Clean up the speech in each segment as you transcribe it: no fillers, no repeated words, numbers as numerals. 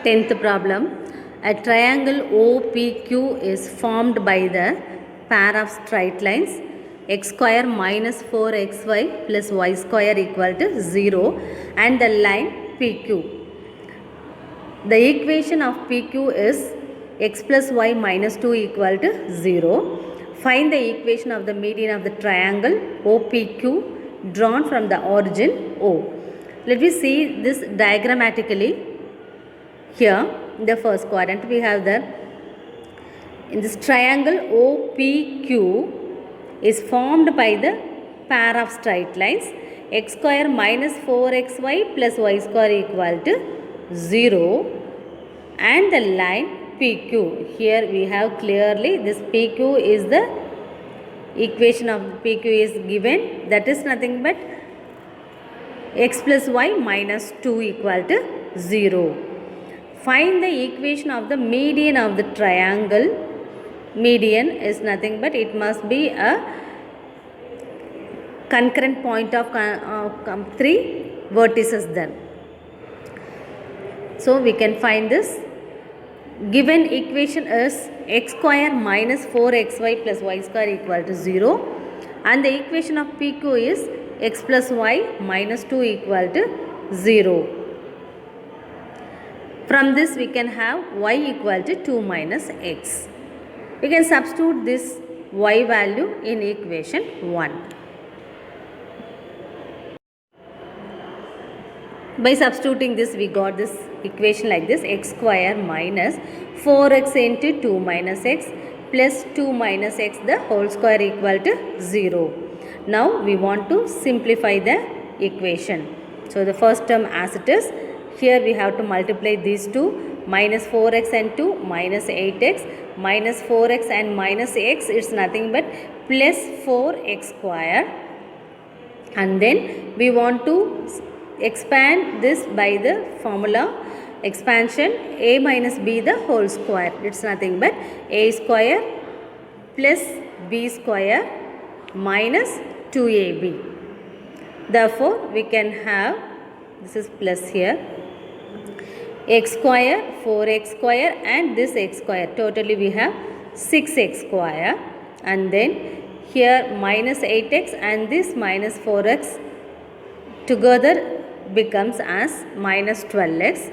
Tenth problem. A triangle OPQ is formed by the pair of straight lines x square minus 4xy plus y square equal to 0 and the line PQ. The equation of PQ is x plus y minus 2 equal to 0. Find the equation of the median of the triangle OPQ drawn from the origin O. Let me see this diagrammatically. Here in the first quadrant we have in this triangle OPQ is formed by the pair of straight lines x square minus 4xy plus y square equal to 0 and the line PQ. Here we have clearly this PQ is the equation of PQ is given, that is nothing but x plus y minus 2 equal to 0. Find the equation of the median of the triangle. Median is nothing but it must be a concurrent point of three vertices then. So we can find this. Given equation is x square minus 4xy plus y square equal to 0 and the equation of PQ is x plus y minus 2 equal to 0. From this we can have y equal to 2 minus x. We can substitute this y value in equation 1. By substituting this we got this equation like this: x square minus 4x into 2 minus x plus 2 minus x the whole square equal to 0. Now we want to simplify the equation. So the first term as it is. Here we have to multiply these two, minus 4x and 2 minus 8x minus 4x and minus x is nothing but plus 4x square, and then we want to expand this by the formula expansion a minus b the whole square. It's nothing but a square plus b square minus 2ab. Therefore we can have, this is plus here, x square, 4x square and this x square, totally we have 6x square, and then here minus 8x and this minus 4x together becomes as minus 12x,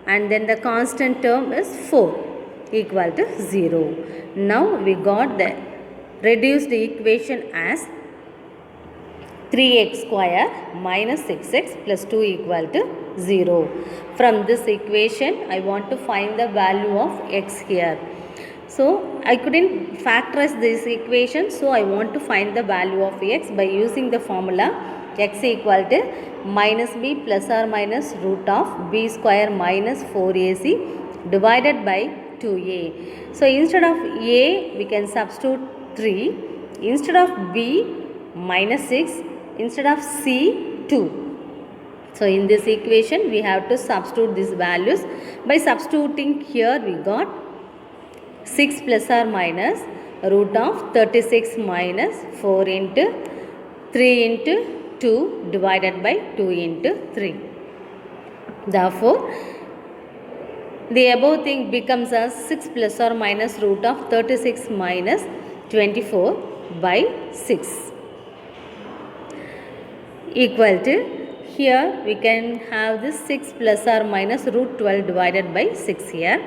and then the constant term is 4 equal to 0. Now we got the reduced equation as 3x square minus 6x plus 2 equal to 0. From this equation I want to find the value of x here. So I couldn't factorize this equation, so I want to find the value of x by using the formula x equal to minus b plus or minus root of b square minus 4ac divided by 2a. So instead of a we can substitute 3, instead of b minus 6, instead of c 2. So in this equation we have to substitute these values. By substituting here we got 6 plus or minus root of 36 minus 4 into 3 into 2 divided by 2 into 3. Therefore the above thing becomes as 6 plus or minus root of 36 minus 24 by 6 equal to, here we can have this 6 plus or minus root 12 divided by 6 here.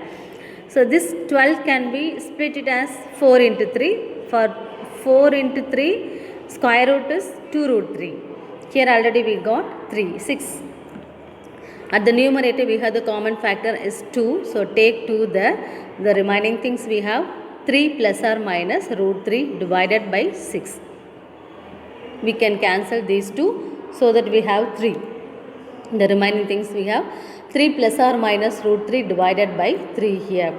So this 12 can be split it as 4 into 3. For 4 into 3 square root is 2 root 3. Here already we got 3, 6. At the numerator we have the common factor is 2. So take 2 there. The remaining things we have 3 plus or minus root 3 divided by 6. We can cancel these two so that we have 3. The remaining things we have 3 plus or minus root 3 divided by 3 here.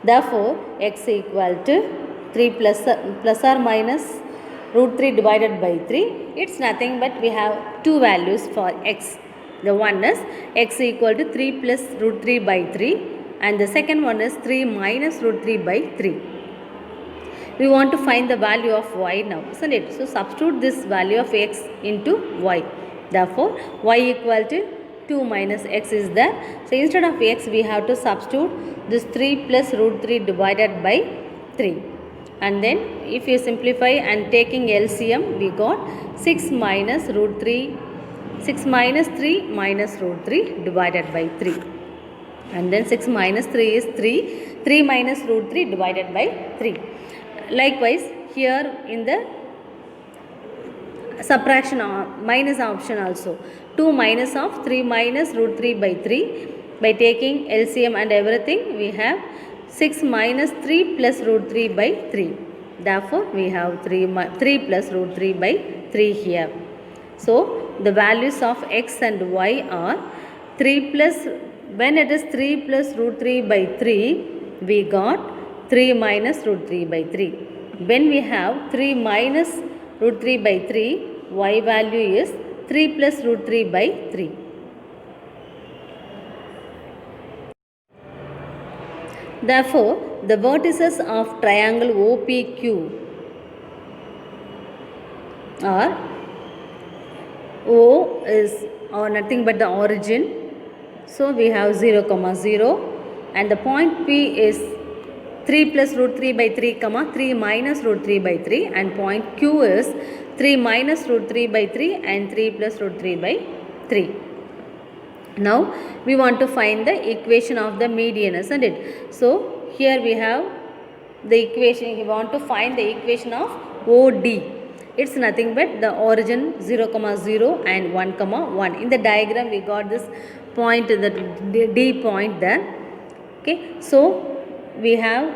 Therefore x equal to 3 plus or minus root 3 divided by 3. It's nothing but we have two values for x. The one is x equal to 3 plus root 3 by 3 and the second one is 3 minus root 3 by 3. We want to find the value of y now, isn't it? So substitute this value of x into y. Therefore y equal to 2 minus x is there. So instead of x we have to substitute this 3 plus root 3 divided by 3. And then if you simplify and taking LCM, we got 6 minus root 3, 6 minus 3 minus root 3 divided by 3. And then 6 minus 3 is 3, 3 minus root 3 divided by 3. Likewise, here in the subtraction minus option also, 2 minus of 3 minus root 3 by 3. By taking LCM and everything, we have 6 minus 3 plus root 3 by 3. Therefore, we have 3 plus root 3 by 3 here. So, the values of x and y are 3 plus, when it is 3 plus root 3 by 3, we got 3 minus root 3 by 3. When we have 3 minus root 3 by 3, y value is 3 plus root 3 by 3. Therefore, the vertices of triangle OPQ are, O is nothing but the origin. So, we have 0, 0, and the point P is 3 plus root 3 by 3, 3 minus root 3 by 3, and point Q is 3 minus root 3 by 3 and 3 plus root 3 by 3. Now, we want to find the equation of the median, isn't it? So, here we have the equation, we want to find the equation of OD. It's nothing but the origin 0, 0 and 1, 1. In the diagram, we got this point, the D point there. Okay, so we have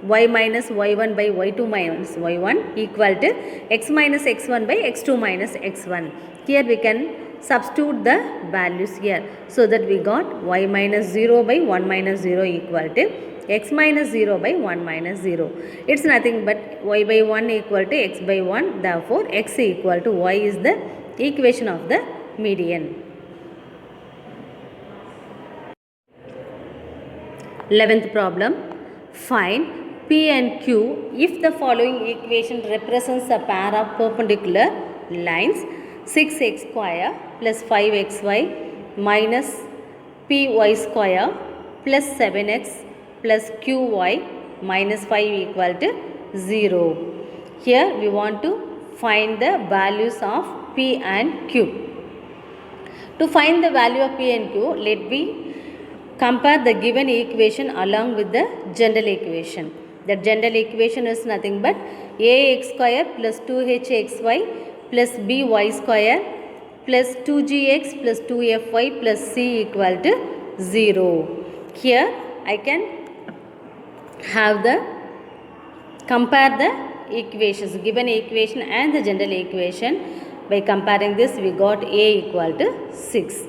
y minus y1 by y2 minus y1 equal to x minus x1 by x2 minus x1. Here we can substitute the values here, so that we got y minus 0 by 1 minus 0 equal to x minus 0 by 1 minus 0. It's nothing but y by 1 equal to x by 1. Therefore, x equal to y is the equation of the median. 11th problem. Find P and Q if the following equation represents a pair of perpendicular lines 6x square plus 5xy minus py square plus 7x plus qy minus 5 equal to 0. Here we want to find the values of P and Q. To find the value of P and Q, let me compare the given equation along with the general equation. The general equation is nothing but ax square plus 2hxy plus by square plus 2gx plus 2fy plus c equal to 0. Here I can have the compare the equations, given equation and the general equation. By comparing this, we got a equal to 6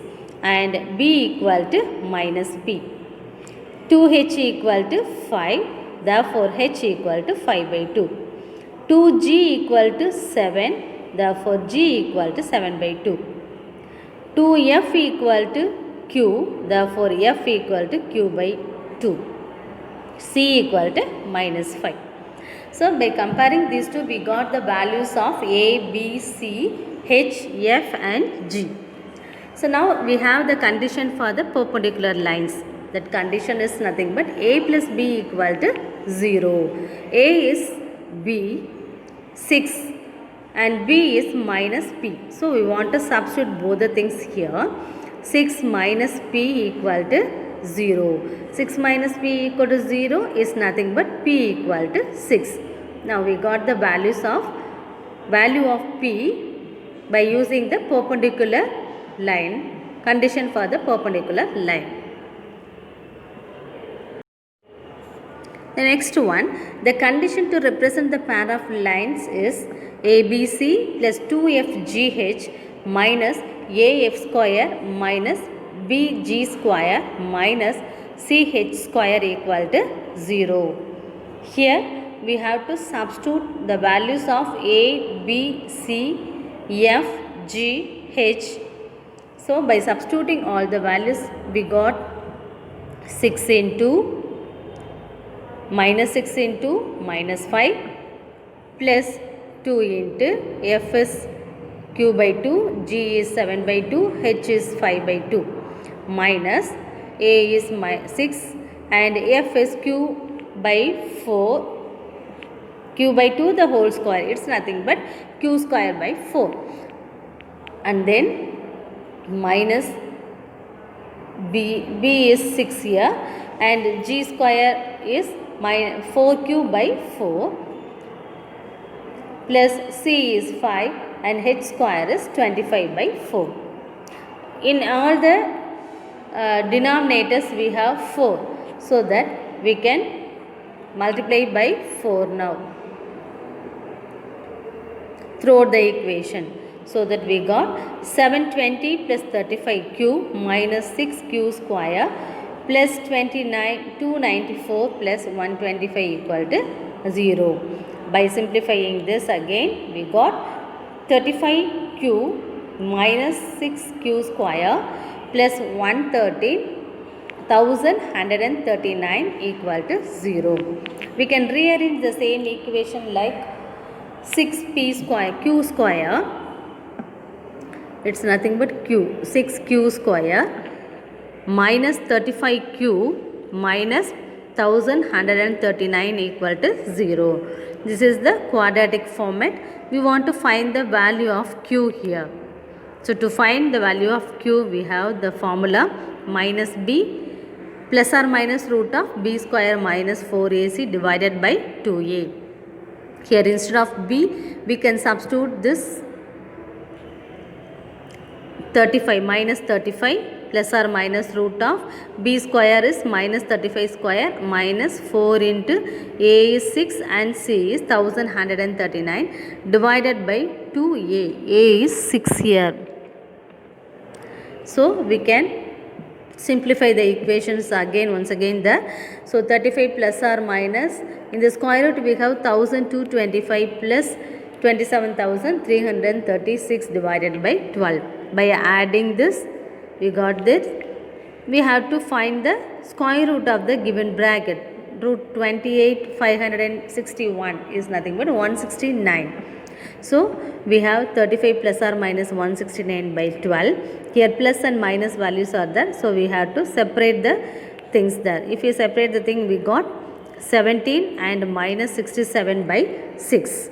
and b equal to minus p. 2h equal to 5, therefore h equal to 5 by 2. 2g equal to 7, therefore g equal to 7 by 2. 2f equal to q, therefore f equal to q by 2. C equal to minus 5. So, by comparing these two, we got the values of A, B, C, H, F and G. So, now we have the condition for the perpendicular lines. That condition is nothing but A plus B equal to 0. A is B, 6 and B is minus P. So, we want to substitute both the things here. 6 minus P equal to 0. 6 minus P equal to 0 is nothing but P equal to 6. Now, we got the values of value of P by using the perpendicular line, condition for the perpendicular line. The next one, the condition to represent the pair of lines is ABC plus 2FGH minus AF square minus BG square minus CH square equal to 0. Here we have to substitute the values of A, B, C, F, G, H. So, by substituting all the values, we got 6 into minus 6 into minus 5 plus 2 into F is q by 2, g is 7 by 2, h is 5 by 2 minus a is 6 and f is q by 4, q by 2 the whole square, it's nothing but q square by 4, and then minus b is 6 here and g square is 4q by 4 plus c is 5 and h square is 25 by 4. In all the denominators we have 4, so that we can multiply by 4 now throughout the equation. So that we got 720 plus 35q minus 6q square plus 294 plus 125 equal to 0. By simplifying this again, we got 35q minus 6q square plus 1139 equal to 0. We can rearrange the same equation like 6p square q square, it's nothing but q, 6q square minus 35q minus 1139 equal to 0. This is the quadratic format. We want to find the value of q here. So to find the value of q, we have the formula minus b plus or minus root of b square minus 4ac divided by 2a. Here instead of b, we can substitute this 35 minus 35 plus or minus root of b square is minus 35 square minus 4 into a is 6 and c is 1139 divided by 2a. A is 6 here. So we can simplify the equations again, once again there. So 35 plus or minus, in the square root we have 1225 plus 27,336 divided by 12. By adding this, we got this. We have to find the square root of the given bracket. Root 28 561 is nothing but 169. So we have 35 plus or minus 169 by 12. Here plus and minus values are there. So we have to separate the things there. If you separate the thing, we got 17 and minus 67 by 6.